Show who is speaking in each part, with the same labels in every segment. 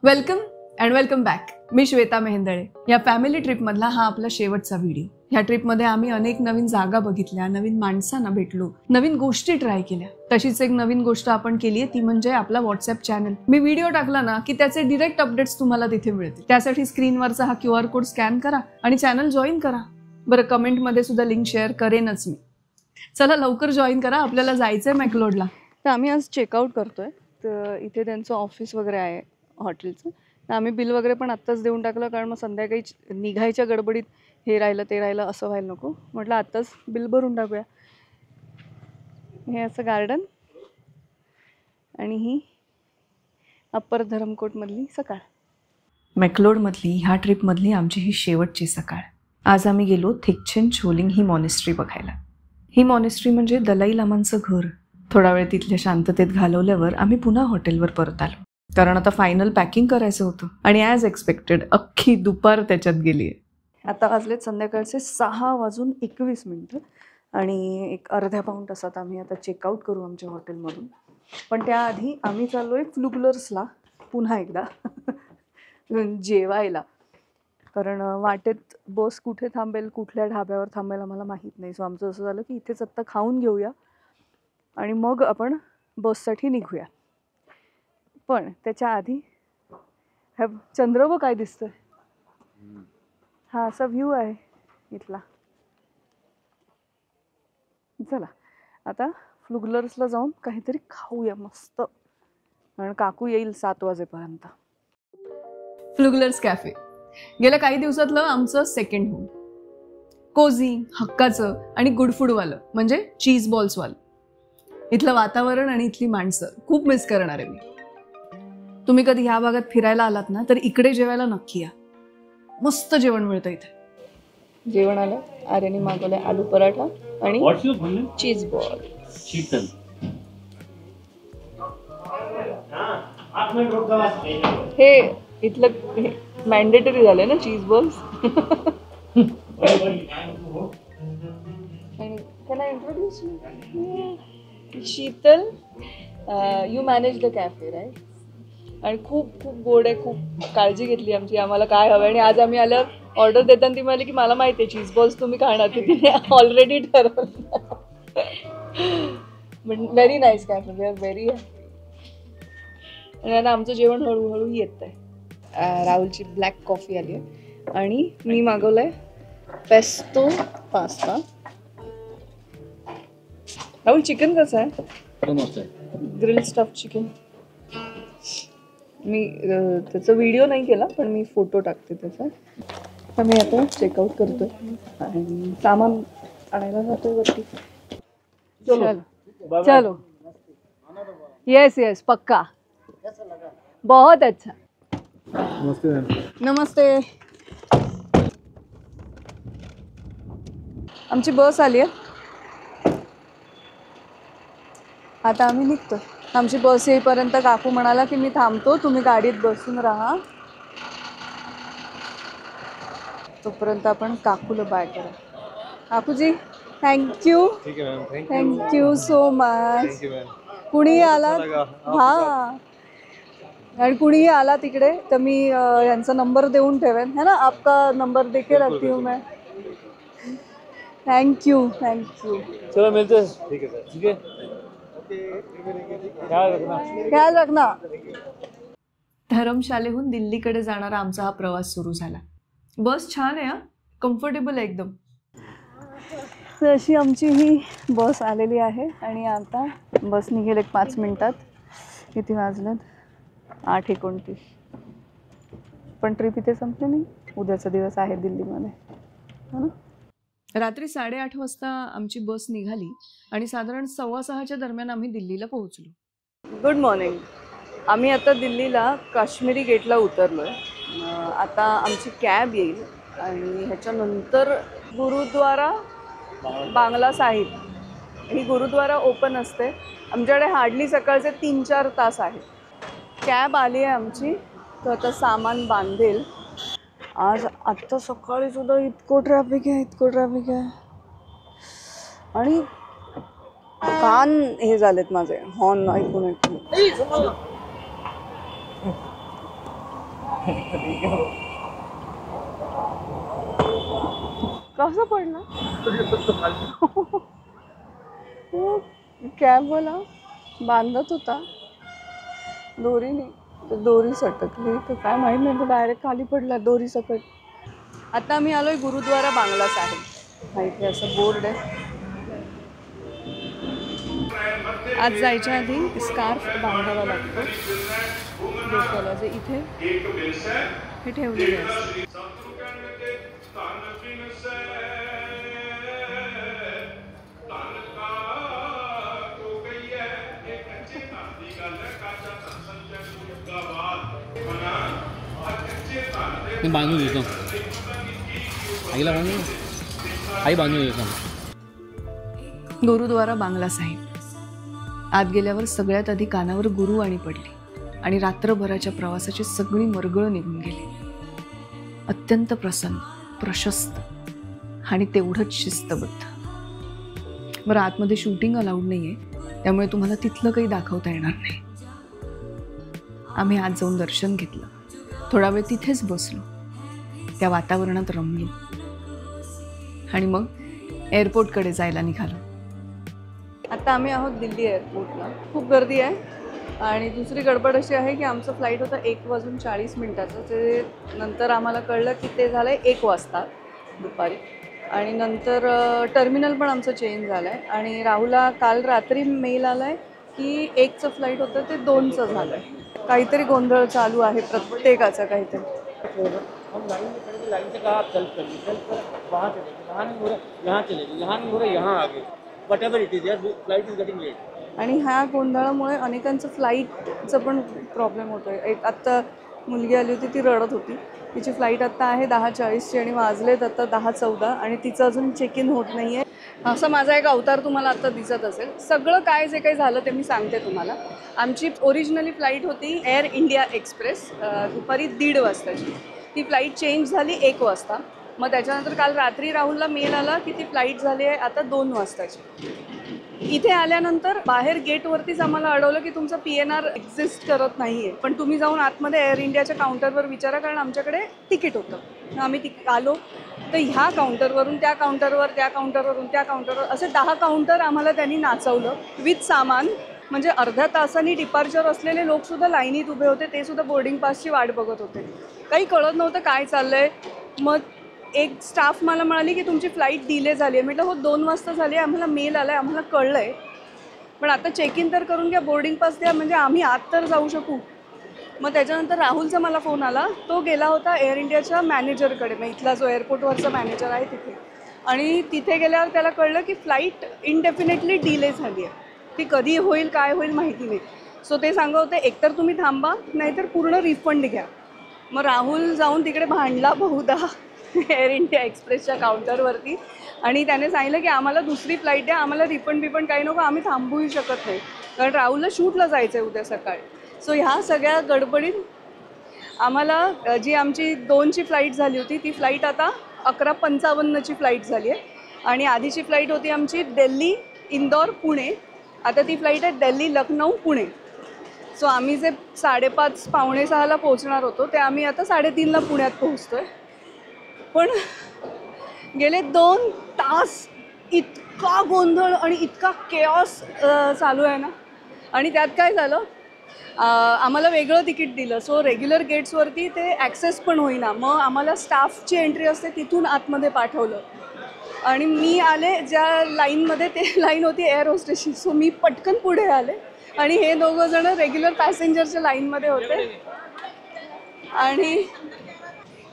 Speaker 1: Welcome and welcome back. मी श्वेता मेहेंदळे. या family ट्रिपमधला हा आपला शेवटचा व्हिडिओ. ह्या ट्रिपमध्ये आम्ही अनेक नवीन जागा बघितल्या, नवीन माणसांना भेटलो, नवीन गोष्टी ट्राय केल्या. तशीच एक नवीन गोष्ट आपण केली आहे ती म्हणजे आपला व्हॉट्सअप चॅनल. मी व्हिडिओ टाकला ना की त्याचे डिरेक्ट अपडेट्स तुम्हाला तिथे मिळतील. त्यासाठी स्क्रीनवरचा हा QR कोड स्कॅन करा आणि चॅनल जॉईन करा. बरं, कमेंटमध्ये सुद्धा लिंक शेअर करेनच मी. चला लवकर जॉईन करा, आपल्याला जायचंय मॅक्लोडला. तर आम्ही आज चेकआउट करतोय. तर इथे त्यांचं ऑफिस वगैरे आहे हॉटेलचं. आम्ही बिल वगैरे पण आत्ताच देऊन टाकलं, कारण मग संध्याकाळी निघायच्या गडबडीत हे राहिलं ते राहिलं असं व्हायला नको. म्हटलं आत्ताच बिल भरून टाकूया. हे असं गार्डन आणि ही अप्पर धरमकोटमधली सकाळ. मॅक्लोडमधली ह्या ट्रिपमधली आमची ही शेवटची सकाळ. आज आम्ही गेलो थिकचेन छोलिंग ही मॉनेस्ट्री बघायला. ही मॉनेस्ट्री म्हणजे दलाई लामांचं घर. थोडा वेळ तिथल्या शांततेत घालवल्यावर आम्ही पुन्हा हॉटेलवर परत आलो, कारण आता फायनल पॅकिंग करायचं होतं. आणि ॲज एक्सपेक्टेड अख्खी दुपार त्याच्यात गेली आहे. आता वाजलेत संध्याकाळचे 6:21 आणि एक अर्ध्या पाऊण तासात आम्ही आता चेकआउट करू आमच्या हॉटेलमधून. पण त्याआधी आम्ही चाललोय फ्लुगलर्सला पुन्हा एकदा जेवायला, कारण वाटेत बस कुठे थांबेल, कुठल्या ढाब्यावर थांबेल आम्हाला माहीत नाही. सो आमचं असं झालं की इथेच आत्ता खाऊन घेऊया आणि मग आपण बससाठी निघूया. पण त्याच्या आधी हा चंद्र बघ काय दिसतोय. हा असा व्ह्यू आहे इथला. चला आता फ्लुगलर्सला जाऊन काहीतरी खाऊया मस्त, कारण काकू येईल 7 वाजेपर्यंत. फ्लुगलर्स कॅफे गेल्या काही दिवसातलं आमचं सेकंड होम. कोझी, हक्काचं आणि गुड फूडवालं म्हणजे चीज बॉल्सवालं. इथलं वातावरण आणि इथली माणसं खूप मिस करणार आहे मी. तुम्ही कधी ह्या भागात फिरायला आलात ना तर इकडे जेवायला नक्की या. मस्त जेवण मिळतं इथे. जेवण आलं. आर्यने मागवलंय आलू पराठा आणि चीज बॉल. हे इथलं मॅन्डेटरी झालंय ना cheese balls. Can I introduce you? Sheetal, you manage the cafe right. आणि खूप खूप गोड आहे. खूप काळजी घेतली आमची, आम्हाला काय हवं. आणि आज आम्ही आलं ऑर्डर देताना ती म्हणाली की मला माहिती आहे चीज बॉल्स तुम्ही खाणार. तिने ऑलरेडी ठरवलं. Very nice cafe, we are very happy. आणि आमचं जेवण हळूहळू येत आहे. राहुलची ब्लॅक कॉफी आली आहे आणि मी मागवलंय पेस्टो पास्ता. राहुल चिकन कसं आहे? Grill stuff chicken. मी त्याचा व्हिडिओ नाही केला पण मी फोटो टाकते त्याचा. तर मी आता चेकआउट करतोय आणि सामान आणायला जातोय वरती. चलो चलो. यस यस पक्का. बहुत अच्छा. नमस्ते. आमची बस आली आहे. आता आम्ही निघतो. आमची बस येईपर्यंत काकू म्हणाला की मी थांबतो, तुम्ही गाडीत बसून राहा. तोपर्यंत आपण काकूला बाय करा. काकूजी थँक्यू. Thank you so much. कुणीही आला हां, आणि कुणीही आला तिकडे तर मी यांचा नंबर देऊन ठेवेन है ना. आपका नंबर देके रखती हूँ मैं. Thank you thank you.
Speaker 2: चलो मिलते हैं. ठीक है सर. ठीक है.
Speaker 1: ख्याल रखना. धर्मशालेहून दिल्लीकडे जाणारा आमचा हा प्रवास सुरू झाला. बस छान आहे, कम्फर्टेबल आहे एकदम. तर अशी आमची ही बस आलेली आहे आणि आता बस निघेल एक 5 मिनिटात. किती वाजलेत? 8:29. पण ट्रिप इथे संपली नाही. उद्याचा दिवस आहे दिल्लीमध्ये, हो ना. रात्री 8:30 वाजता आमची बस निघाली आणि साधारण 5:15च्या दरम्यान आम्ही दिल्लीला पोहोचलो. Good morning. आम्ही आता दिल्लीला काश्मीरी गेटला उतरलोय. आता आमची कॅब येईल आणि ह्याच्यानंतर गुरुद्वारा बांगला साहिब. ही गुरुद्वारा ओपन असते. आमच्याकडे हार्डली सकाळचे 3-4 तास आहेत. कॅब आली आहे आमची, तर आता सामान बांधेल. आज आत्ता सकाळी सुद्धा इतकं ट्रॅफिक आहे आणि कान हे झालेत माझे हॉर्न ऐकून. कसं पडलं कॅबवाला बांधत होता दोरीने, तर दोरी सटकली तर काय माहीत नाही, तर डायरेक्ट खाली पडला दोरी सकट. आता आम्ही आलोय गुरुद्वारा बांगला साहेब. माहिती असं बोर्ड आहे. आज जायच्या आधी स्कार्फ बांधावा लागतो डोक्याला, जे इथे हे ठेवलेले असते.
Speaker 2: मी बांधून देतो, आईला बांधून, आई बांधून देतो.
Speaker 1: गुरुद्वारा बांगला साहेब. आत गेल्यावर सगळ्यात आधी कानावर गुरुवाणी पडली आणि रात्रभराच्या प्रवासाची सगळी मरगळ निघून गेली. अत्यंत प्रसन्न, प्रशस्त आणि तेवढंच शिस्तबद्ध. बरं, आतमध्ये शूटिंग अलाउड नाहीये, त्यामुळे तुम्हाला तिथलं काही दाखवता येणार नाही. आम्ही आत जाऊन दर्शन घेतलं, थोडा वेळ तिथेच बसलो, त्या वातावरणात रमलो आणि मग एअरपोर्टकडे जायला निघालो. आता आम्ही आहोत दिल्ली एअरपोर्टला. खूप गर्दी आहे आणि दुसरी गडबड अशी आहे की आमचं फ्लाईट होतं 1:40 ते नंतर आम्हाला कळलं की ते झालं आहे 1 वाजता दुपारी. आणि नंतर टर्मिनल पण आमचं चेंज झालं आहे आणि राहुलला काल रात्री मेल आला आहे की 1चं फ्लाईट होतं ते 2चं झालं आहे. काहीतरी गोंधळ चालू आहे प्रत्येकाचा काहीतरी.
Speaker 2: लाइन से कहा आप चल वहाँ चलेंगे, यहाँ नहीं हो रहा यहाँ चलेंगे, यहाँ नहीं हो रहा यहाँ आगे, whatever it is, यार फ्लाइट इज गेटिंग लेट.
Speaker 1: आणि ह्या गोंधळामुळे अनेकांचं फ्लाईटचं पण प्रॉब्लेम होतो आहे. एक आत्ता मुलगी आली होती, ती रडत होती. तिची फ्लाईट आत्ता आहे 10:40ची आणि वाजलेत आता 10:14 आणि तिचं अजून चेक इन होत नाही आहे. असं माझा एक अवतार तुम्हाला आत्ता दिसत असेल. सगळं काय जे काही झालं ते मी सांगते तुम्हाला. आमची ओरिजिनली फ्लाईट होती एअर इंडिया एक्सप्रेस दुपारी 1:30 वाजताची. ती फ्लाईट चेंज झाली 1 वाजता. मग त्याच्यानंतर काल रात्री राहुलला मेल आला की ती फ्लाईट झाली आहे आता 2 वाजताची. इथे आल्यानंतर बाहेर गेटवरतीच आम्हाला अडवलं की तुमचं PNR एक्झिस्ट करत नाही आहे, पण तुम्ही जाऊन आतमध्ये एअर इंडियाच्या काउंटरवर विचारा, कारण आमच्याकडे तिकीट होतं. आम्ही आलो तर ह्या काउंटरवरून त्या काउंटरवर, त्या काउंटरवरून त्या काउंटरवर, असे 10 काउंटर आम्हाला त्यांनी नाचवलं विथ सामान. म्हणजे अर्ध्या तासांनी डिपार्चर असलेले लोकसुद्धा लाईनीत उभे होते, ते सुद्धा बोर्डिंग पासची वाट बघत होते. काही कळत नव्हतं काय चाललं आहे. मग एक स्टाफ मला म्हणाली की तुमची फ्लाईट डिले झाली आहे. म्हटलं हो 2 वाजता झाली आहे, आम्हाला मेल आला आहे, आम्हाला कळलं आहे, पण आता चेक इन तर करून घ्या, बोर्डिंग पास द्या, म्हणजे आम्ही आत तर जाऊ शकू. मग त्याच्यानंतर राहुलचा मला फोन आला. तो गेला होता एअर इंडियाच्या मॅनेजरकडे, मग इथला जो एअरपोर्टवरचा मॅनेजर आहे तिथे. आणि तिथे गेल्यावर त्याला कळलं की फ्लाईट इनडेफिनेटली डिले झाली आहे. ती कधी होईल काय होईल माहिती नाही. सो ते सांगत होते एकतर तुम्ही थांबा, नाहीतर पूर्ण रिफंड घ्या. मग राहुल जाऊन तिकडे भांडला बहुधा एअर इंडिया एक्सप्रेसच्या काउंटरवरती आणि त्याने सांगितलं की आम्हाला दुसरी फ्लाईट द्या, आम्हाला रिफंड काही नको, आम्ही थांबूही शकत नाही, कारण राहुलला शूटला जायचं आहे उद्या सकाळी. सो ह्या सगळ्या गडबडीत आम्हाला जी आमची 2ची फ्लाईट झाली होती ती फ्लाईट आता 11:55ची फ्लाईट झाली आहे. आणि आधीची फ्लाईट होती आमची दिल्ली इंदौर पुणे, आता ती फ्लाईट आहे दिल्ली लखनौ पुणे. सो आम्ही जे 5:30 पावणे 6ला पोहोचणार होतो ते आम्ही आता 3:30ला पुण्यात पोहोचतो आहे. पण गेले 2 तास इतका गोंधळ आणि इतका केऑस चालू आहे ना. आणि त्यात काय झालं, आम्हाला वेगळं तिकीट दिलं. सो रेग्युलर गेट्सवरती ते ॲक्सेस पण होईना. मग आम्हाला स्टाफची एंट्री असते तिथून आतमध्ये पाठवलं. आणि मी आले ज्या लाईनमध्ये, ते लाईन होती एअर होस्टेसची. सो मी पटकन पुढे आले आणि हे दोघं जण रेग्युलर पॅसेंजरच्या लाईनमध्ये होते. आणि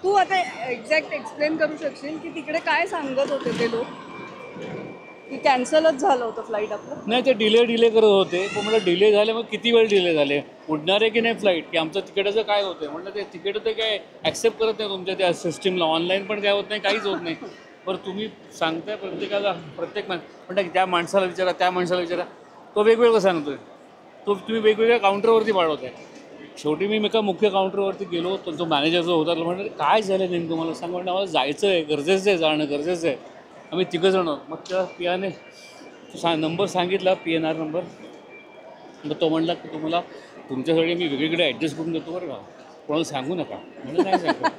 Speaker 1: तू आता एक्झॅक्ट एक्सप्लेन करू शकशील की तिकडे काय सांगत होते ते लोक, की कॅन्सलच झालं होतं फ्लाईट आपलं?
Speaker 2: नाही, ते डिले करत होते. पण मला डिले झाले, मग किती वेळ डिले झाले, उडणार आहे की नाही फ्लाईट, की आमचं तिकीटाचं काय होतं. म्हटलं ते तिकीट ते काय ॲक्सेप्ट करत नाही तुमच्या त्या सिस्टीमला, ऑनलाईन पण काय होत नाही, काहीच होत नाही. बरं तुम्ही सांगताय प्रत्येकाला, प्रत्येक म्हणता की त्या माणसाला विचारा, त्या माणसाला विचारा, तो वेगवेगळं सांगतोय, तो तुम्ही वेगवेगळ्या काउंटरवरती पाठवताय. शेवटी मी एका मुख्य काउंटरवरती गेलो, तो जो मॅनेजर जो होता म्हटलं काय झालं नेमकं मला सांग. म्हटलं आम्हाला जायचं आहे, गरजेचं आहे, जाणं गरजेचं आहे. आम्ही 3 जण. मग त्या पियाने नंबर सांगितला, PNR नंबर. मग तो म्हणला की तुम्हाला तुमच्यासाठी मी वेगवेगळे ॲडजस्ट करून देतो बरं का. कोणाला सांगू नका म्हणजे नाही सांगतो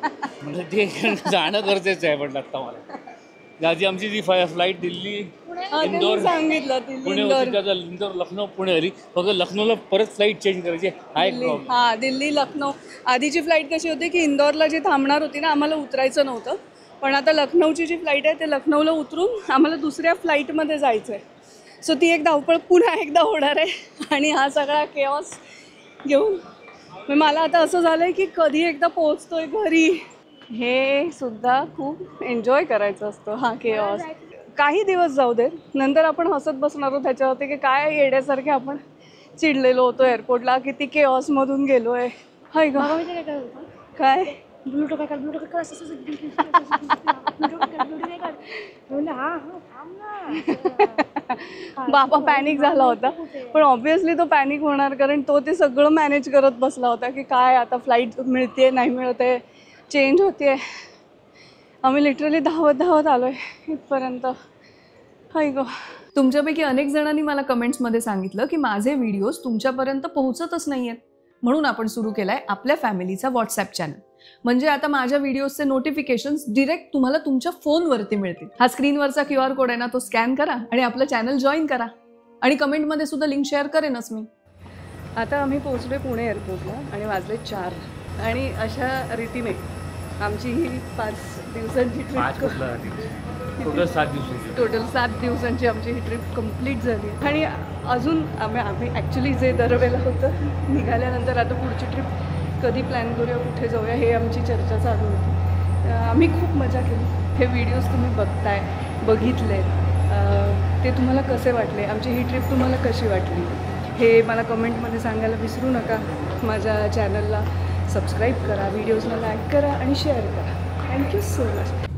Speaker 2: म्हणजे ते जाणं गरजेचं आहे म्हटलं आत्ता मला. आधी आमची जी फ्लाईट दिल्ली इंदोर
Speaker 1: सांगितलं
Speaker 2: पुणे होती, त्याचा इंदोर लखनौ पुणे आली. फक्त लखनौला परत फ्लाईट चेंज करायची हा एक प्रॉब्लेम.
Speaker 1: हां, दिल्ली लखनौ. आधीची फ्लाईट कशी होती की इंदोरला जी थांबणार होती ना, आम्हाला उतरायचं नव्हतं. पण आता लखनौची जी फ्लाईट आहे ते लखनौला उतरून आम्हाला दुसऱ्या फ्लाईटमध्ये जायचं आहे. सो ती एक धावपळ पुन्हा एकदा होणार आहे आणि हा सगळा केऑस घेऊन मला आता असं झालं आहे की कधी एकदा पोहोचतोय घरी. हे सुद्धा खूप एन्जॉय करायचं असतं हा केऑस. काही दिवस जाऊ दे, नंतर आपण हसत बसणार आहोत त्याच्यावरती की काय येण्यासारखे आपण चिडलेलो होतो एअरपोर्टला, किती केऑसमधून गेलो आहे. हाय ग काय
Speaker 3: ब्लूटूथ काय ब्लूटूथ काय असं
Speaker 1: बाबा पॅनिक झाला होता. पण ऑब्व्हियसली तो पॅनिक होणार, कारण तो ते सगळं मॅनेज करत बसला होता की काय आता फ्लाईट मिळते नाही मिळते, चेंज होते. आम्ही लिटरली धावत आलो आहे इथपर्यंत. हाय गो. तुमच्यापैकी अनेक जणांनी मला कमेंट्समध्ये सांगितलं की माझे व्हिडिओज तुमच्यापर्यंत पोहोचतच नाही आहेत, म्हणून आपण सुरू केला आहे आपल्या फॅमिलीचा व्हॉट्सॲप चॅनल. म्हणजे आता माझ्या व्हिडिओजचे नोटिफिकेशन्स डिरेक्ट तुम्हाला तुमच्या फोनवरती मिळतील. हा स्क्रीनवरचा QR कोड आहे ना, तो स्कॅन करा आणि आपलं चॅनल जॉईन करा. आणि कमेंटमध्ये सुद्धा लिंक शेअर करेनच मी. आता आम्ही पोहोचलोय पुणे एअरपोर्टला आणि वाजले 4. आणि अशा रीतीने आमची ही 5 दिवसांची ट्रिप, टोटल 7 दिवसांची आमची ही ट्रिप कंप्लीट झाली. आणि अजून आम्ही ॲक्च्युली जे दरवेळेला होतं निघाल्यानंतर आता पुढची ट्रिप कधी प्लॅन करूया, कुठे जाऊया, हे आमची चर्चा चालू होती. आम्ही खूप मजा केली. हे व्हिडिओज तुम्ही बघितले, ते तुम्हाला कसे वाटले, आमची ही ट्रिप तुम्हाला कशी वाटली हे मला कमेंटमध्ये सांगायला विसरू नका. माझ्या चॅनलला सबस्क्राईब करा, व्हिडिओजला लाईक करा आणि शेअर करा. Thank you so much.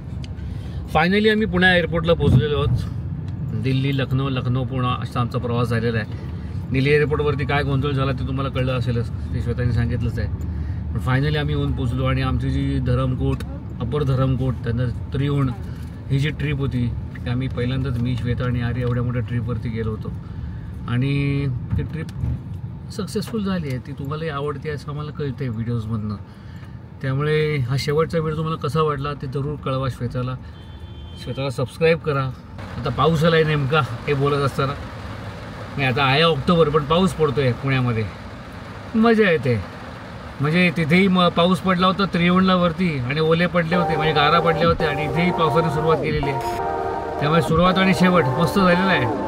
Speaker 2: फायनली आम्ही पुणे एअरपोर्टला पोहोचलेलो आहोत. दिल्ली लखनौ, लखनौ पुणे असा आमचा प्रवास झालेला आहे. दिल्ली एअरपोर्टवरती काय गोंधळ झाला ते तुम्हाला कळलं असेलच, ते श्वेताने सांगितलंच आहे. पण फायनली आम्ही येऊन पोचलो आणि आमची जी धरमकोट, अप्पर धरमकोट, त्यानंतर त्रिउंड ही जी ट्रिप होती ती आम्ही पहिल्यांदाच मी, श्वेता आणि आर्य एवढ्या मोठ्या ट्रिपवरती गेलो होतो. आणि ती ट्रिप सक्सेसफुल झाली आहे. ती तुम्हालाही आवडते असं आम्हाला कळतं आहे व्हिडिओजमधनं. त्यामुळे हा शेवटचा व्हिडिओ तुम्हाला कसा वाटला ते जरूर कळवा श्वेताला सबस्क्राईब करा. आता पाऊस आला आहे नेमका हे बोलत असताना. नाही आता आहे ऑक्टोबर पण पाऊस पडतो आहे पुण्यामध्ये, मजा येते. म्हणजे तिथेही पाऊस पडला होता त्रिउंडला वरती आणि ओले पडले होते, म्हणजे गारा पडल्या होत्या आणि इथेही पावसाने सुरुवात केलेली आहे. त्यामुळे सुरुवात आणि शेवट मस्त झालेला आहे.